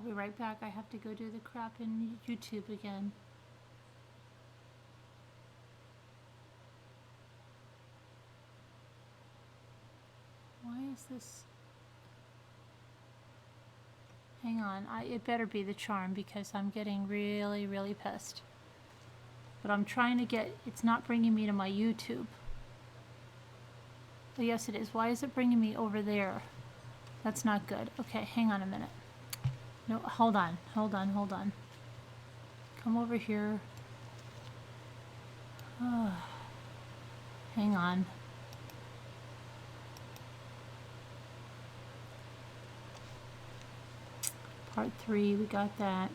I'll be right back. I have to go do the crap in YouTube again. Why is this? Hang on. It better be the charm because I'm getting really, really pissed. But I'm trying to get, it's not bringing me to my YouTube. Oh, yes, it is. Why is it bringing me over there? That's not good. Okay, hang on a minute. No, hold on. Come over here. Oh, hang on. Part 3, we got that.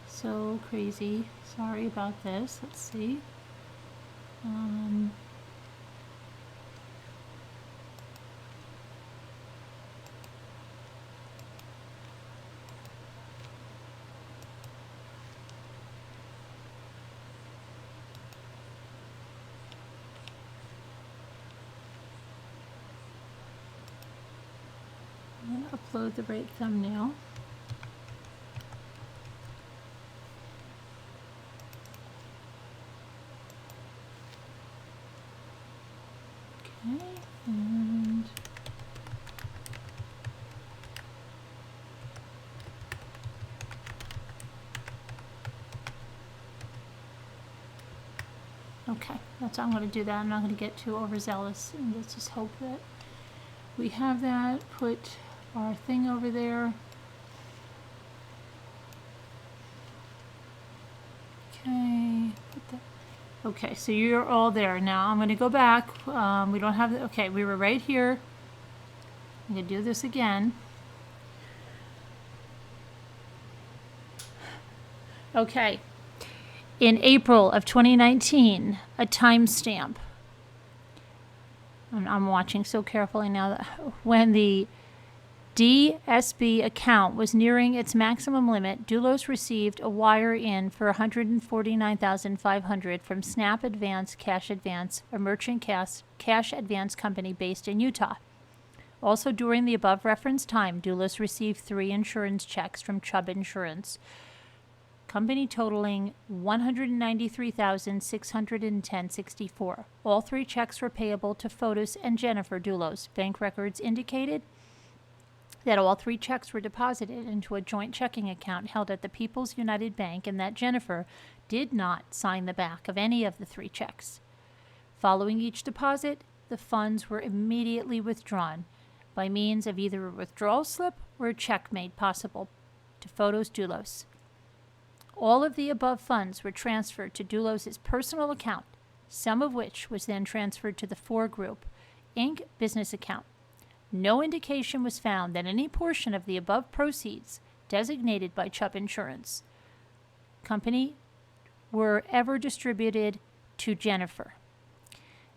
So crazy. Sorry about this. Let's see. I'm going to upload the right thumbnail. Okay, and okay, that's I'm going to do that. I'm not going to get too overzealous, and let's just hope that we have that. Put our thing over there. Okay, put that. Okay, so you're all there. Now I'm going to go back. We don't have the, okay, we were right here. I'm going to do this again. Okay. In April of 2019, a timestamp. I'm watching so carefully now that when the DSB account was nearing its maximum limit, Dulos received a wire in for $149,500 from Snap Advance Cash Advance, a merchant cash advance company based in Utah. Also during the above referenced time, Dulos received 3 insurance checks from Chubb Insurance Company totaling $193,610.64. All 3 checks were payable to Fotis and Jennifer Dulos. Bank records indicated that all 3 checks were deposited into a joint checking account held at the People's United Bank and that Jennifer did not sign the back of any of the 3 checks. Following each deposit, the funds were immediately withdrawn by means of either a withdrawal slip or a check made possible to Fotis Dulos. All of the above funds were transferred to Dulos' personal account, some of which was then transferred to the 4 Group, Inc. business account. No indication was found that any portion of the above proceeds designated by Chubb Insurance Company were ever distributed to Jennifer.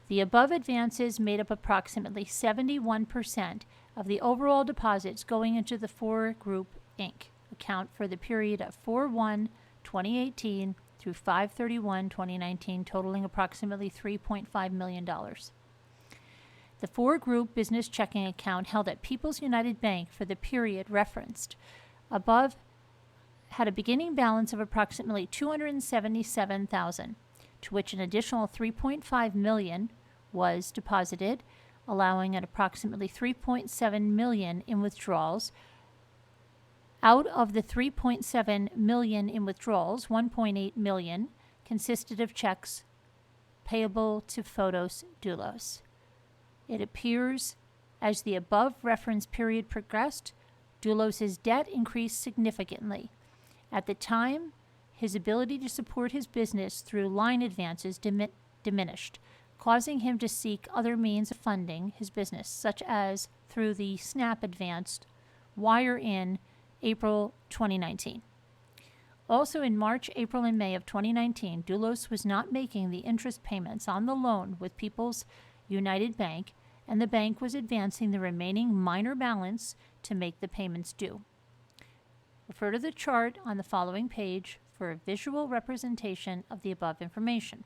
The above advances made up approximately 71% of the overall deposits going into the 4 Group, Inc. account for the period of 4/1/2018 through 5/31/2019, totaling approximately $3.5 million. The 4 Group business checking account held at People's United Bank for the period referenced above had a beginning balance of approximately $277,000, to which an additional $3.5 million was deposited, allowing an approximately $3.7 million in withdrawals. Out of the $3.7 million in withdrawals, $1.8 million consisted of checks payable to Fotis Dulos. It appears as the above reference period progressed, Dulos' debt increased significantly. At the time, his ability to support his business through line advances diminished, causing him to seek other means of funding his business, such as through the Snap Advanced wire in April 2019. Also in March, April, and May of 2019, Dulos was not making the interest payments on the loan with People's United Bank, and the bank was advancing the remaining minor balance to make the payments due. Refer to the chart on the following page for a visual representation of the above information.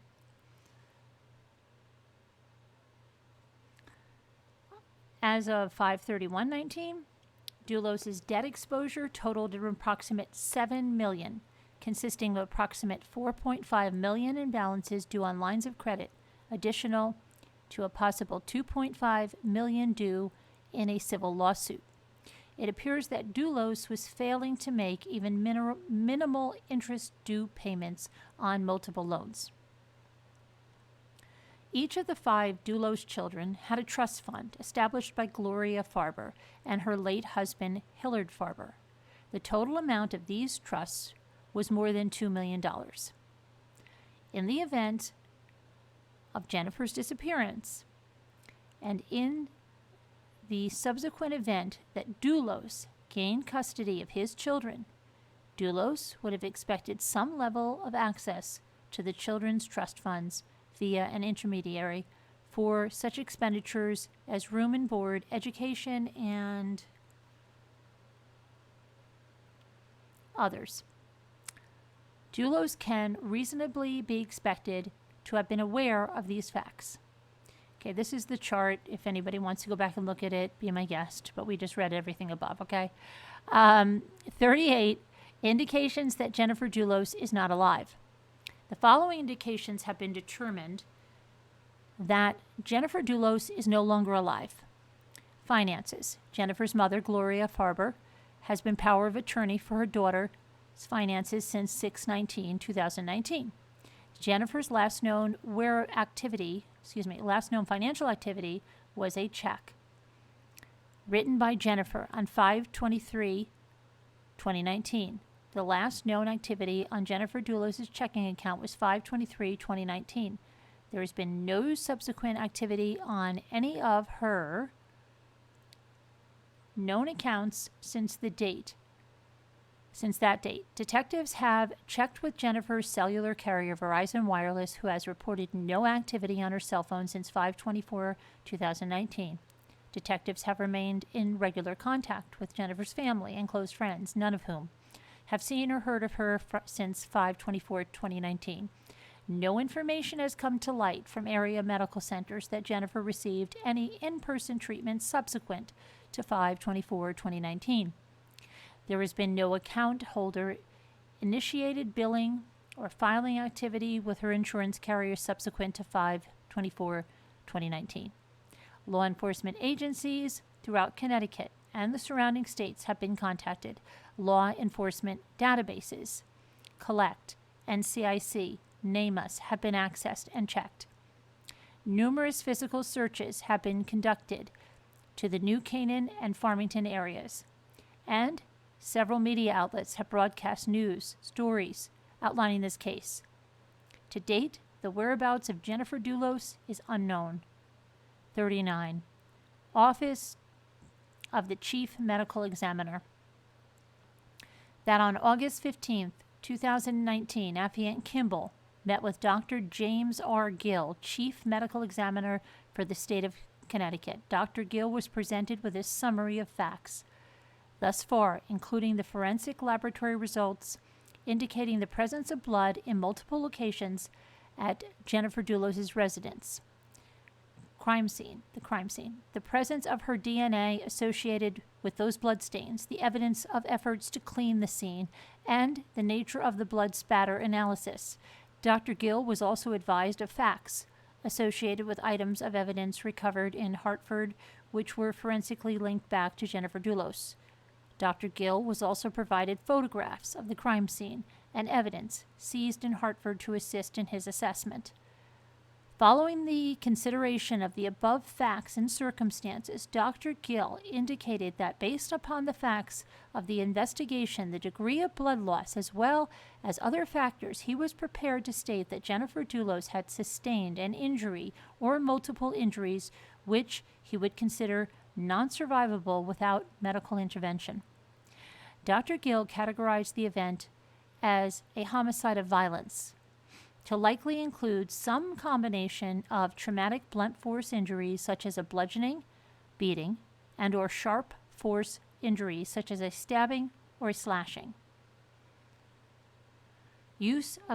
As of 5/31/19, Dulos' debt exposure totaled an approximate $7 million, consisting of approximate $4.5 million in balances due on lines of credit, additional to a possible $2.5 million due in a civil lawsuit. It appears that Dulos was failing to make even minimal interest due payments on multiple loans. Each of the 5 Dulos children had a trust fund established by Gloria Farber and her late husband, Hillard Farber. The total amount of these trusts was more than $2 million. In the event of Jennifer's disappearance, and in the subsequent event that Dulos gained custody of his children, Dulos would have expected some level of access to the children's trust funds via an intermediary for such expenditures as room and board, education, and others. Dulos can reasonably be expected to have been aware of these facts. Okay, this is the chart. If anybody wants to go back and look at it, be my guest, but we just read everything above, okay? 38 indications that Jennifer Dulos is not alive. The following indications have been determined that Jennifer Dulos is no longer alive. Finances. Jennifer's mother, Gloria Farber, has been power of attorney for her daughter's finances since 6/19/2019. Jennifer's last known financial activity was a check written by Jennifer on 5/23/2019. The last known activity on Jennifer Dulos' checking account was 5/23/2019. There has been no subsequent activity on any of her known accounts since that date. Detectives have checked with Jennifer's cellular carrier, Verizon Wireless, who has reported no activity on her cell phone since 5/24/2019. Detectives have remained in regular contact with Jennifer's family and close friends, none of whom have seen or heard of her since 5/24/2019. No information has come to light from area medical centers that Jennifer received any in-person treatment subsequent to 5/24/2019. There has been no account holder initiated billing or filing activity with her insurance carrier subsequent to 5/24/2019. Law enforcement agencies throughout Connecticut and the surrounding states have been contacted. Law enforcement databases, Collect, NCIC, NamUs have been accessed and checked. Numerous physical searches have been conducted to the New Canaan and Farmington areas, and several media outlets have broadcast news stories outlining this case. To date, the whereabouts of Jennifer Dulos is unknown. 39. Office of the Chief Medical Examiner. That on August 15, 2019, Affiant Kimball met with Dr. James R. Gill, Chief Medical Examiner for the state of Connecticut. Dr. Gill was presented with a summary of facts thus far, including the forensic laboratory results indicating the presence of blood in multiple locations at Jennifer Dulos' residence. The crime scene, the presence of her DNA associated with those bloodstains, the evidence of efforts to clean the scene, and the nature of the blood spatter analysis. Dr. Gill was also advised of facts associated with items of evidence recovered in Hartford, which were forensically linked back to Jennifer Dulos. Dr. Gill was also provided photographs of the crime scene and evidence seized in Hartford to assist in his assessment. Following the consideration of the above facts and circumstances, Dr. Gill indicated that based upon the facts of the investigation, the degree of blood loss, as well as other factors, he was prepared to state that Jennifer Dulos had sustained an injury or multiple injuries which he would consider non-survivable without medical intervention. Dr. Gill categorized the event as a homicide of violence, to likely include some combination of traumatic blunt force injuries such as a bludgeoning, beating, and or sharp force injuries such as a stabbing or a slashing. Use of